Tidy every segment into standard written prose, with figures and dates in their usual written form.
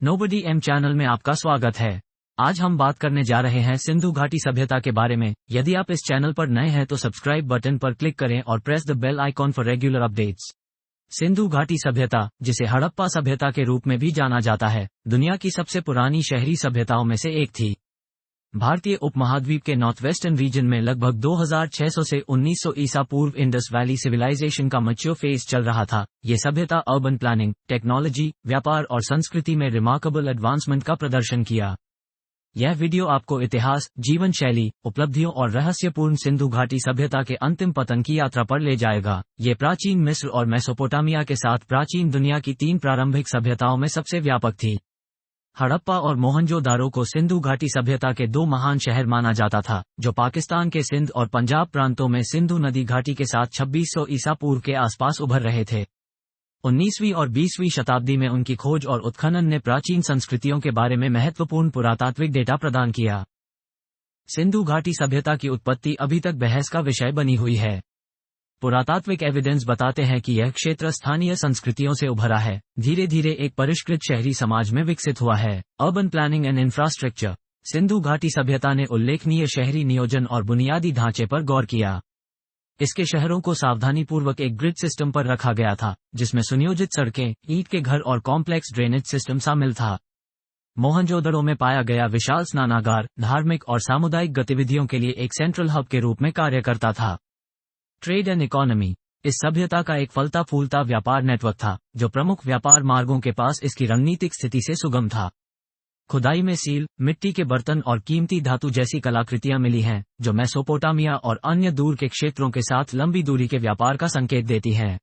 Nobody M channel में आपका स्वागत है। आज हम बात करने जा रहे हैं सिंधु घाटी सभ्यता के बारे में। यदि आप इस चैनल पर नए हैं तो सब्सक्राइब बटन पर क्लिक करें और press the bell icon for regular updates. Sindhu घाटी सभ्यता, जिसे हड़प्पा सभ्यता के रूप में भी जाना जाता है, दुनिया की सबसे पुरानी शहरी सभ्यताओं में से एक थी। भारतीय उपमहाद्वीप के नॉर्थ वेस्टर्न रीजन में लगभग 2600 से 1900 ईसा पूर्व इंडस वैली सिविलाइजेशन का मैच्योर फेज चल रहा था। ये सभ्यता अर्बन प्लानिंग, टेक्नोलॉजी, व्यापार और संस्कृति में रिमार्केबल एडवांसमेंट का प्रदर्शन किया। यह वीडियो आपको इतिहास, जीवन शैली, उपलब्धियों और रहस्यपूर्ण सिंधु घाटी सभ्यता के अंतिम पतन की यात्रा पर ले जाएगा। ये प्राचीन मिस्र और मेसोपोटामिया के साथ प्राचीन दुनिया की 3 प्रारंभिक सभ्यताओं में सबसे व्यापक थी। हड़प्पा और मोहनजोदारो को सिंधु घाटी सभ्यता के 2 महान शहर माना जाता था, जो पाकिस्तान के सिंध और पंजाब प्रांतों में सिंधु नदी घाटी के साथ 2600 ईसा पूर्व के आसपास उभर रहे थे। 19वीं और 20वीं शताब्दी में उनकी खोज और उत्खनन ने प्राचीन संस्कृतियों के बारे में महत्वपूर्ण पुरातात्विक डेटा प्रदान किया। सिंधु घाटी सभ्यता की उत्पत्ति अभी तक बहस का विषय बनी हुई है। पुरातात्विक एविडेंस बताते हैं कि यह क्षेत्र स्थानीय संस्कृतियों से उभरा है, धीरे धीरे एक परिष्कृत शहरी समाज में विकसित हुआ है। Urban planning and infrastructure. Sindhu घाटी सभ्यता ने उल्लेखनीय शहरी नियोजन और बुनियादी ढांचे पर गौर किया। इसके शहरों को सावधानीपूर्वक एक ग्रिड सिस्टम पर रखा गया था, जिसमें सुनियोजित सड़कें, ईंट के घर और कॉम्प्लेक्स ड्रेनेज सिस्टम शामिल था। मोहनजोदड़ो में पाया गया विशाल स्नानागार धार्मिक और सामुदायिक गतिविधियों के लिए एक सेंट्रल हब के रूप में कार्य करता था। Trade and economy. इस सभ्यता का एक फलता फूलता व्यापार नेटवर्क था, जो प्रमुख व्यापार मार्गों के पास इसकी रणनीतिक स्थिति से सुगम था। खुदाई में सील, मिट्टी के बर्तन और कीमती धातु जैसी कलाकृतियां मिली हैं, जो मेसोपोटामिया और अन्य दूर के क्षेत्रों के साथ लंबी दूरी के व्यापार का संकेत देती हैं।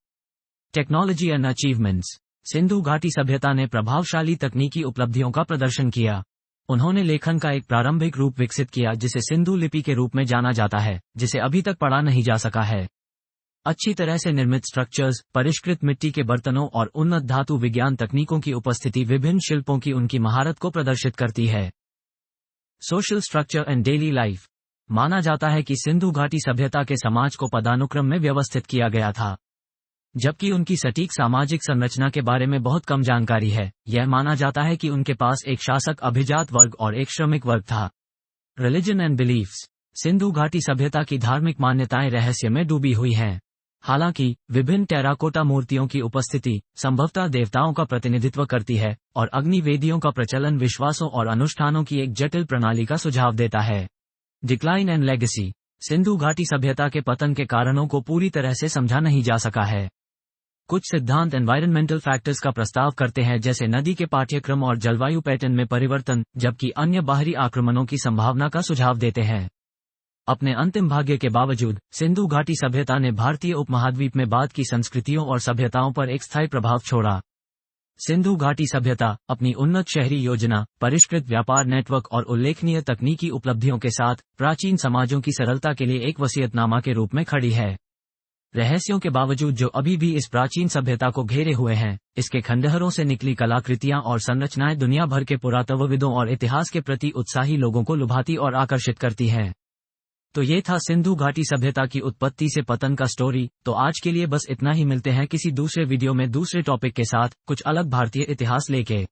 Technology and achievements. सिंधु घाटी सभ्यता ने प्रभावशाली तकनीकी उपलब्धियों का प्रदर्शन किया। उन्होंने लेखन का एक प्रारंभिक रूप विकसित किया, जिसे सिंधु लिपि के रूप में जाना जाता है, जिसे अभी तक पढ़ा नहीं जा सका है। अच्छी तरह से निर्मित स्ट्रक्चर्स, परिष्कृत मिट्टी के बर्तनों और उन्नत धातु विज्ञान तकनीकों की उपस्थिति विभिन्न शिल्पों की उनकी महारत को प्रदर्शित करती है। Social structure and daily life. माना जाता है कि सिंधु घाटी सभ्यता के समाज को पदानुक्रम में व्यवस्थित किया गया था, जबकि उनकी सटीक सामाजिक संरचना के बारे में बहुत कम जानकारी है। यह माना जाता है कि उनके पास एक शासक अभिजात वर्ग और एक श्रमिक वर्ग था। Religion and beliefs. सिंधु घाटी सभ्यता की धार्मिक मान्यताएं रहस्य में डूबी हुई हैं। हालांकि विभिन्न टेराकोटा मूर्तियों की उपस्थिति संभवतः देवताओं का प्रतिनिधित्व करती है, और अग्नि वेदियों का प्रचलन विश्वासों और अनुष्ठानों की एक जटिल प्रणाली का सुझाव देता है। Decline and legacy. सिंधु घाटी सभ्यता के पतन के कारणों को पूरी तरह से समझा नहीं जा सका है। कुछ सिद्धांत एनवायरमेंटल फैक्टर्स का प्रस्ताव करते हैं, जैसे नदी के पाठ्यक्रम और जलवायु पैटर्न में परिवर्तन, जबकि अन्य बाहरी आक्रमणों की संभावना का सुझाव देते हैं। अपने अंतिम भाग्य के बावजूद सिंधु घाटी सभ्यता ने भारतीय उपमहाद्वीप में बाद की संस्कृतियों और सभ्यताओं पर एक स्थायी प्रभाव छोड़ा। सिंधु घाटी सभ्यता अपनी उन्नत शहरी योजना, परिष्कृत व्यापार नेटवर्क और उल्लेखनीय तकनीकी उपलब्धियों के साथ प्राचीन समाजों की सरलता के लिए एक वसीयतनामा के रूप में खड़ी है। रहस्यों के बावजूद जो अभी भी इस प्राचीन सभ्यता को घेरे हुए हैं, इसके खंडहरों से निकली कलाकृतियां और संरचनाएं दुनिया भर के पुरातत्वविदों और इतिहास के प्रति उत्साही लोगों को लुभाती और आकर्षित करती हैं। तो ये था सिंधु घाटी सभ्यता की उत्पत्ति से पतन का स्टोरी। तो आज के लिए बस इतना ही। मिलते हैं किसी दूसरे वीडियो में दूसरे टॉपिक के साथ, कुछ अलग भारतीय इतिहास लेके।